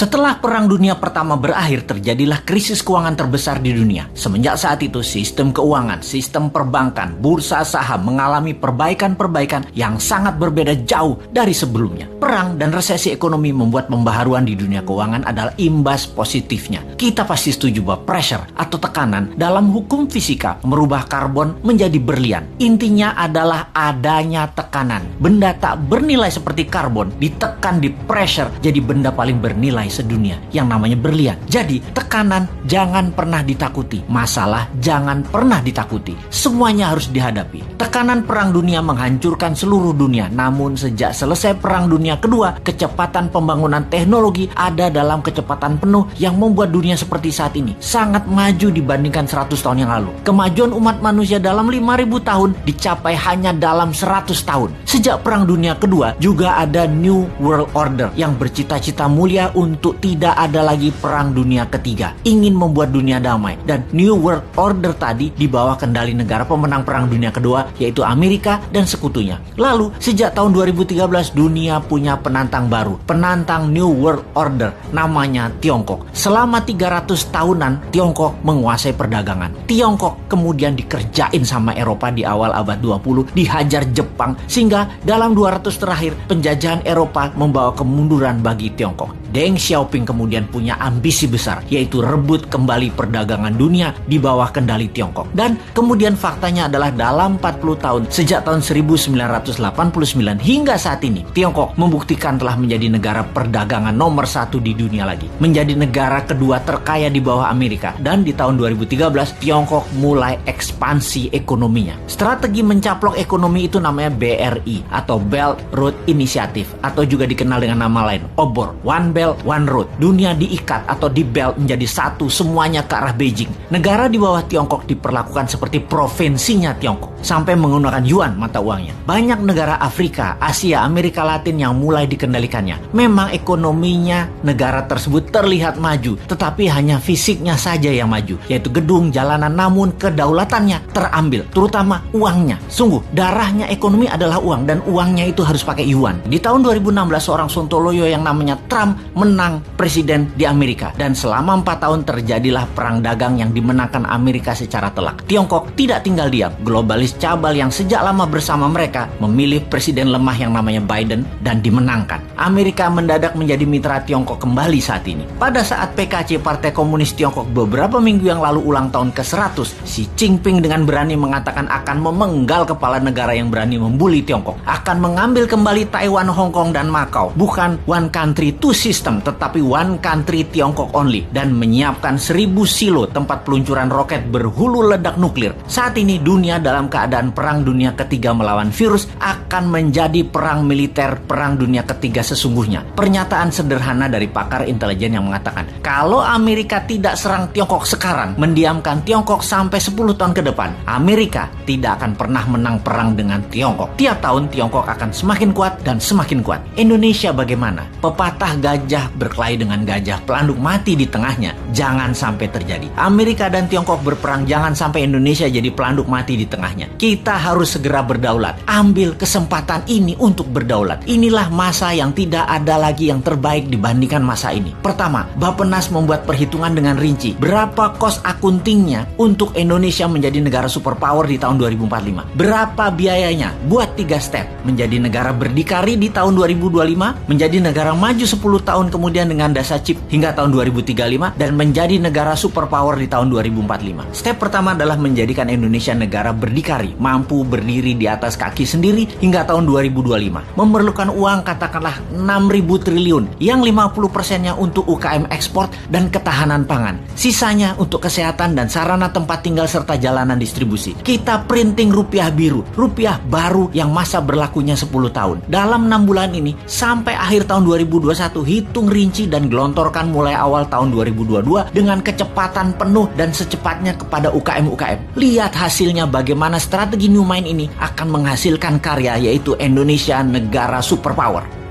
Setelah Perang Dunia Pertama berakhir, terjadilah krisis keuangan terbesar di dunia. Semenjak saat itu, sistem keuangan, sistem perbankan, bursa saham mengalami perbaikan-perbaikan yang sangat berbeda jauh dari sebelumnya. Perang dan resesi ekonomi membuat pembaharuan di dunia keuangan adalah imbas positifnya. Kita pasti setuju bahwa pressure atau tekanan dalam hukum fisika merubah karbon menjadi berlian. Intinya adalah adanya tekanan. Benda tak bernilai seperti karbon ditekan di pressure jadi benda paling bernilai sedunia yang namanya berlian. Jadi tekanan jangan pernah ditakuti, masalah jangan pernah ditakuti, semuanya harus dihadapi. Tekanan Perang Dunia menghancurkan seluruh dunia, namun sejak selesai Perang Dunia Kedua, kecepatan pembangunan teknologi ada dalam kecepatan penuh yang membuat dunia seperti saat ini sangat maju dibandingkan 100 tahun yang lalu. Kemajuan umat manusia dalam 5.000 tahun dicapai hanya dalam 100 tahun. Sejak Perang Dunia Kedua juga ada New World Order yang bercita-cita mulia untuk tidak ada lagi Perang Dunia Ketiga, ingin membuat dunia damai. Dan New World Order tadi di bawah kendali negara pemenang Perang Dunia Kedua, yaitu Amerika dan sekutunya. Lalu sejak tahun 2013 dunia punya penantang baru, penantang New World Order, namanya Tiongkok. Selama 300 tahunan Tiongkok menguasai perdagangan. Tiongkok kemudian dikerjain sama Eropa di awal abad 20, dihajar Jepang, sehingga dalam 200 terakhir penjajahan Eropa membawa kemunduran bagi Tiongkok. Deng Xiaoping kemudian punya ambisi besar, yaitu rebut kembali perdagangan dunia di bawah kendali Tiongkok. Dan kemudian faktanya adalah dalam 40 tahun, sejak tahun 1989 hingga saat ini, Tiongkok membuktikan telah menjadi negara perdagangan nomor 1 di dunia lagi. Menjadi negara kedua terkaya di bawah Amerika. Dan di tahun 2013, Tiongkok mulai ekspansi ekonominya. Strategi mencaplok ekonomi itu namanya BRI atau Belt Road Initiative, atau juga dikenal dengan nama lain, OBOR, One Belt One Road. Dunia diikat atau di belt menjadi satu, semuanya ke arah Beijing. Negara di bawah Tiongkok diperlakukan seperti provinsinya Tiongkok, sampai menggunakan yuan mata uangnya. Banyak negara Afrika, Asia, Amerika Latin yang mulai dikendalikannya. Memang ekonominya negara tersebut terlihat maju, tetapi hanya fisiknya saja yang maju, yaitu gedung, jalanan, namun kedaulatannya terambil, terutama uangnya. Sungguh, darahnya ekonomi adalah uang, dan uangnya itu harus pakai yuan. Di tahun 2016, seorang sontoloyo yang namanya Trump menang presiden di Amerika, dan selama 4 tahun terjadilah perang dagang yang dimenangkan Amerika secara telak. Tiongkok tidak tinggal diam. Globalis cabal yang sejak lama bersama mereka memilih presiden lemah yang namanya Biden dan dimenangkan. Amerika mendadak menjadi mitra Tiongkok kembali saat ini. Pada saat PKC, Partai Komunis Tiongkok, beberapa minggu yang lalu ulang tahun ke-100, Xi Jinping dengan berani mengatakan akan memenggal kepala negara yang berani membuli Tiongkok, akan mengambil kembali Taiwan, Hong Kong, dan Macau. Bukan one country two system, tetapi one country Tiongkok only, dan menyiapkan 1000 silo tempat peluncuran roket berhulu ledak nuklir. Saat ini dunia dalam keadaan Perang Dunia Ketiga melawan virus akan menjadi perang militer Perang Dunia Ketiga sesungguhnya. Pernyataan sederhana dari pakar intelijen yang mengatakan, kalau Amerika tidak serang Tiongkok sekarang, mendiamkan Tiongkok sampai 10 tahun ke depan, Amerika tidak akan pernah menang perang dengan Tiongkok. Tiap tahun Tiongkok akan semakin kuat dan semakin kuat. Indonesia bagaimana? Pepatah gajah berkelahi dengan gajah, pelanduk mati di tengahnya. Jangan sampai terjadi. Amerika dan Tiongkok berperang, jangan sampai Indonesia jadi pelanduk mati di tengahnya. Kita harus segera berdaulat. Ambil kesempatan ini untuk berdaulat. Inilah masa yang tidak ada lagi yang terbaik dibandingkan masa ini. Pertama, Bappenas membuat perhitungan dengan rinci. Berapa cost accountingnya untuk Indonesia menjadi negara superpower di tahun 2045? Berapa biayanya? Buat 3 step. Menjadi negara berdikari di tahun 2025, menjadi negara maju 10 tahun kemudian dengan dasa chip hingga tahun 2035, dan menjadi negara superpower di tahun 2045. Step pertama adalah menjadikan Indonesia negara berdikari, mampu berdiri di atas kaki sendiri hingga tahun 2025. Memerlukan uang katakanlah 6.000 triliun, yang 50%-nya untuk UKM ekspor dan ketahanan pangan. Sisanya untuk kesehatan dan sarana tempat tinggal serta jalanan distribusi. Kita printing rupiah biru, rupiah baru yang masa berlakunya 10 tahun. Dalam 6 bulan ini sampai akhir tahun 2021, hitung rinci dan gelontorkan mulai awal tahun 2022 dengan kecepatan penuh dan secepatnya kepada UKM-UKM. Lihat hasilnya bagaimana strategi New Mind ini akan menghasilkan karya, yaitu Indonesia negara superpower.